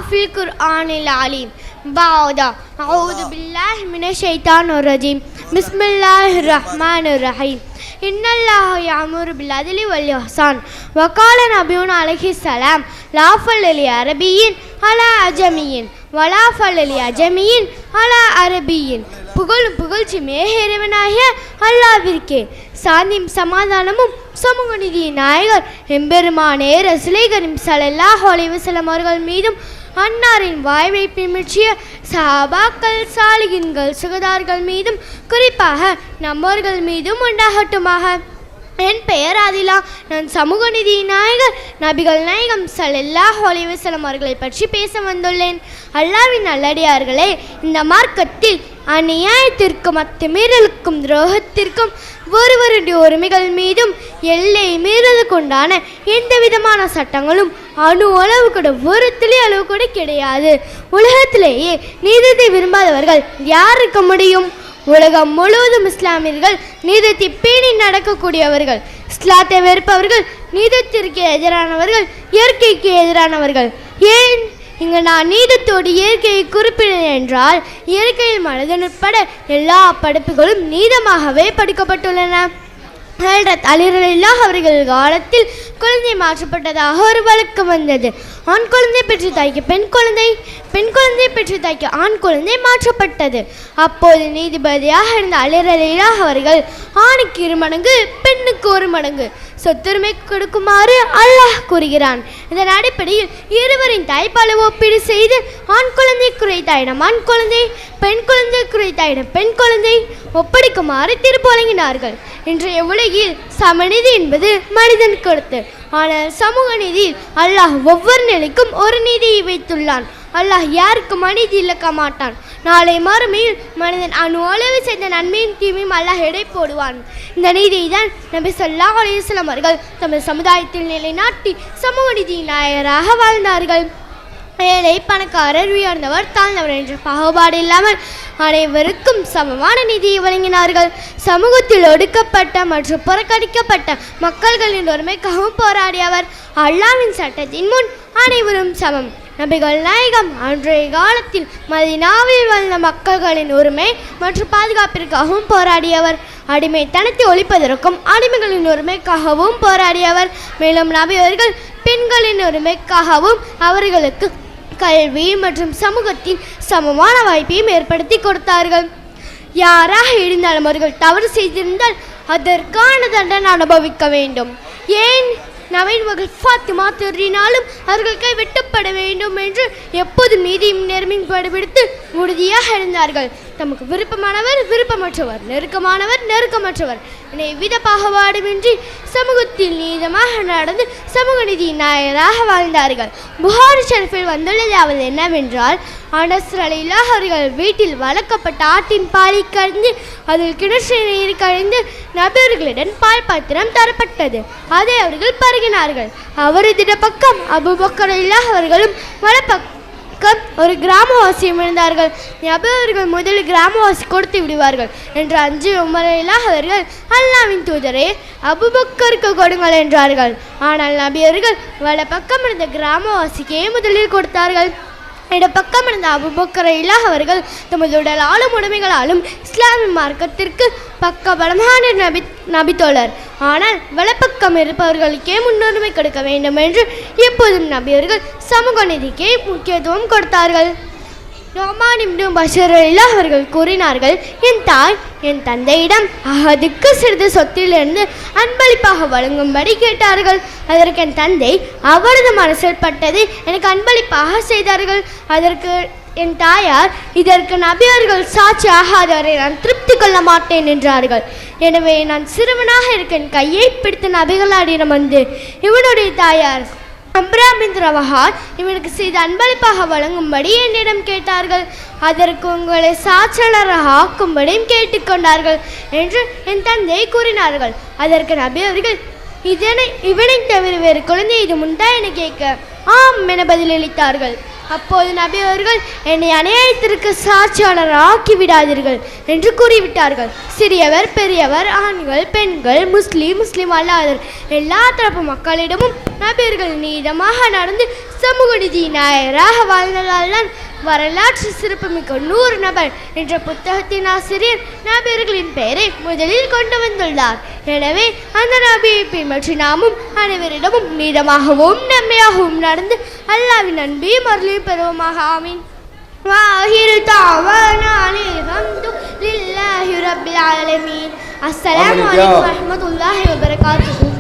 في القرآن العليم بعد أعوذ بالله من الشيطان الرجيم بسم الله الرحمن الرحيم إن الله يأمر بالعدل والإحسان وقال نبينا عليه السلام لا فضل لعربي على عجمي ولا فضل لعجمي على عربي புகழும் புகழ்ச்சியுமே இறைவனாகிய அல்லாஹ்விற்கே. சாந்தியும் சமாதானமும் சமூக நீதியின் நாயகர் எம்பெருமானே ரசூலை கரீம் ஸல்லல்லாஹு அலைஹி வஸல்லம் அவர்கள் மீதும் அன்னாரின் வாய்வை பின்பற்றிய சஹாபாக்கள் சாலிகின்கள் சுகதார்கள் மீதும் குறிப்பாக நம்மவர்கள் மீதும் உண்டாகட்டுமாக. என் பெயர் ஆதிலா. நான் சமூக நீதி நாயகர் நபிகள் நாயகம் ஸல்லல்லாஹு அலைஹி வஸல்லம் அவர்களை பற்றி பேச வந்துள்ளேன். அல்லாஹ்வின் நல்லடியார்களே, இந்த மார்க்கத்தில் அநியாயத்திற்கும் அத்துமீறலுக்கும் துரோகத்திற்கும் ஒருவருடைய உரிமைகள் மீதும் எல்லை மீறலுக்குண்டான எந்த விதமான சட்டங்களும் அணு அளவு கூட ஒரு துளி அளவு கூட கிடையாது. உலகத்திலேயே நீதியை விரும்பாதவர்கள் யார் இருக்க முடியும்? உலகம் முழுவதும் இஸ்லாமியர்கள் நீதத்தை பேணி நடக்கக்கூடியவர்கள். இஸ்லாத்தை வெறுப்பவர்கள் நீதத்திற்கு எதிரானவர்கள், இயற்கைக்கு எதிரானவர்கள். ஏன் இங்கு நான் நீதத்தோடு இயற்கையை குறிப்பிடுகிறேன் என்றால், இயற்கையில் மனிதன் உட்பட எல்லா படைப்புகளும் நீதமாகவே படிக்கப்பட்டுள்ளன. அவர்கள் காலத்தில் குழந்தை மாற்றப்பட்டதாக ஒரு வழக்கு வந்தது. ஆண் குழந்தை பெற்று தாய்க்கு பெண் குழந்தை, பெண் குழந்தை பெற்று தாய்க்கு ஆண் குழந்தை மாற்றப்பட்டது. அப்போது நீதிபதியாக இருந்த அலிரலில்லாஹ் அவர்கள் ஆணுக்கு 2 மடங்கு பெண்ணுக்கு 1 மடங்கு சொத்துரிமை கொடுக்குமாறு அல்லாஹ் கூறுகிறான். இதன் அடிப்படையில் இருவரின் தாய்ப்பாலை ஒப்பீடு செய்து ஆண் குழந்தை குறைத்தாயிடம் ஆண் குழந்தை, பெண் குழந்தை குறைத்தாயிடம் பெண் குழந்தை ஒப்படைக்குமாறு தீர்ப்பு வழங்கினார்கள். இன்றைய உலகில் சமநீதி என்பது மனிதன் கொடுத்து, ஆனால் சமூக நீதியில் அல்லாஹ் ஒவ்வொரு நிலைக்கும் ஒரு நீதியை வைத்துள்ளான். அல்லாஹ் யாருக்கும் அநீதி இழக்க மாட்டான். நாளை மறுமையில் மனிதன் அணு அளவு செய்த நன்மையும் தீமையும் அல்லாஹ் எடை போடுவான். இந்த நீதியை தான் நபி ஸல்லல்லாஹு அலைஹி வஸல்லம் அவர்கள் தமது சமுதாயத்தில் நிலைநாட்டி சமூக நீதியின் நாயகராக வாழ்ந்தார்கள். ஏழை பணக்காரர் உயர்ந்தவர் தாழ்ந்தவர் என்ற பாகுபாடு இல்லாமல் அனைவருக்கும் சமமான நீதியை வழங்கினார்கள். சமூகத்தில் ஒடுக்கப்பட்ட மற்றும் புறக்கணிக்கப்பட்ட மக்கள்களின் உரிமைக்காகவும் போராடியவர். அல்லாஹ்வின் சட்டத்தின் முன் அனைவரும் சமம். நபிகள் நாயகம் அன்றைய காலத்தில் மதீனாவில் வாழ்ந்த மக்கள்களின் உரிமை மற்றும் பாதுகாப்பிற்காகவும் போராடியவர். அடிமைத்தனத்தை ஒழிப்பதற்கும் அடிமைகளின் உரிமைக்காகவும் போராடியவர். மேலும் நபி அவர்கள் பெண்களின் உரிமைக்காகவும் அவர்களுக்கு கல்வி மற்றும் சமூகத்தின் சமமான வாய்ப்பையும் ஏற்படுத்தி கொடுத்தார்கள். யாராக இருந்தாலும் அவர்கள் தவறு செய்திருந்தால் அதற்கான தண்டனை அனுபவிக்க வேண்டும். ஏன் நவீன் மகள் ஃபாத்திமா திருடினாலும் அவர்கள் கை வெட்டப்பட வேண்டும் என்று எப்போதும் நீதியும் நேர்மையும் கடைபிடித்து உறுதியாக இருந்தார்கள். தமக்கு விருப்பமானவர் விருப்பமற்றவர், நெருக்கமானவர் நெருக்கமற்றவர் என எவ்வித பாகுபாடுமின்றி சமூகத்தில் நீதமாக நடந்து சமூக நீதி நாயகராக வாழ்ந்தார்கள். புகாரி ஷரீஃபில் வந்துள்ளதாவது என்னவென்றால், அனஸ் ரலியல்லாஹு அவர்கள் வீட்டில் வளர்க்கப்பட்ட ஆட்டின் பாலை கறந்து அதில் கிணற்று நீர் கழிந்து நபியர்களிடம் பால் பாத்திரம் தரப்பட்டது. அதை அவர்கள் பருகினார்கள். அவரது பக்கம் அபூபக்கர் ரலியல்லாஹு அவர்களும் வலப்பக்கம் ஒரு கிராமவாசியும் இருந்தார்கள். நபி அவர்கள் முதலில் கிராமவாசி கொடுத்து விடுவார்கள் என்று அஞ்சு உமர் ரலியல்லாஹு அவர்கள் அல்லாஹ்வின் தூதரே அபூபக்கருக்கு கொடுங்கள் என்றார்கள். ஆனால் நபி அவர்கள் வலப்பக்கம் இருந்த கிராமவாசிக்கே முதலில் கொடுத்தார்கள். இடப்பக்கம் இருந்த அபூபக்கர் ரலியல்லாஹு அவர்கள் தமது உடலாலும் உடைமைகளாலும் இஸ்லாமிய மார்க்கத்திற்கு பக்கபலமான நபித்தோழர். ஆனால் வலப்பக்கம் இருப்பவர்களுக்கே முன்னுரிமை கொடுக்க வேண்டும் என்று எப்போதும் நபி அவர்கள் சமூக நீதிக்கே முக்கியத்துவம் கொடுத்தார்கள். நுஅமான் இப்னு பஷீர் ரலியல்லாஹு அவர்கள் கூறினார்கள், என் தாய் என் தந்தையிடம் அஹதுக்கு சிறிது சொத்திலிருந்து அன்பளிப்பாக வழங்கும்படி கேட்டார்கள். அதற்கு என் தந்தை அவரது மனசில் பட்டது எனக்கு அன்பளிப்பாக செய்தார்கள். அதற்கு என் தாயார், இதற்கு நபி அவர்கள் சாட்சி ஆகாதவரை நான் திருப்தி கொள்ள மாட்டேன் என்றார்கள். எனவே நான் சிறுவனாக இருக்க என் கையை பிடித்த நபிகளாரிடம் வந்து இவனுடைய தாயார் அம்ரா பின் ரவஹான் இவனுக்கு செய்த அன்பளிப்பாக வழங்கும்படி என்னிடம் கேட்டார்கள். அதற்கு உங்களை சாட்சியாளராக ஆக்கும்படியும் கேட்டுக்கொண்டார்கள் என்று என் தந்தை கூறினார்கள். அதற்கு நபி அவர்கள், இவனை தவிர வேறு குழந்தை இது உண்டா என கேட்க ஆம் என பதிலளித்தார்கள். அப்போது நபி அவர்கள், என்னை அநியாயத்திற்கு சாட்சியாளர் ஆக்கிவிடாதீர்கள் என்று கூறிவிட்டார்கள். சிறியவர் பெரியவர், ஆண்கள் பெண்கள், முஸ்லீம் அல்லாதவர் எல்லா தரப்பு மக்களிடமும் நபியர்கள் நீதமாக நடந்து சமூக நீதி நாயகராக வாழ்ந்ததால்தான் வரலாற்று சிறப்புமிக்க 100 நபர் என்ற புத்தகத்தின் ஆசிரியர் நபியர்களின் பெயரை முதலில் கொண்டு வந்துள்ளார். எனவே அந்த நபியை பின்பற்றி நாமும் அனைவரிடமும் நீளமாகவும் நன்மையாகவும் நடந்து அல்லாஹ்வின் அன்பையும் அருளையும் பெறுவோமாக. ஆமீன். வாஹிரு தாவானா அல்ஹம்துலில்லாஹி ரப்பில் ஆலமீன். அஸ்ஸலாமு அலைக்கும் வரஹ்மத்துல்லாஹி வபரகாத்துஹு.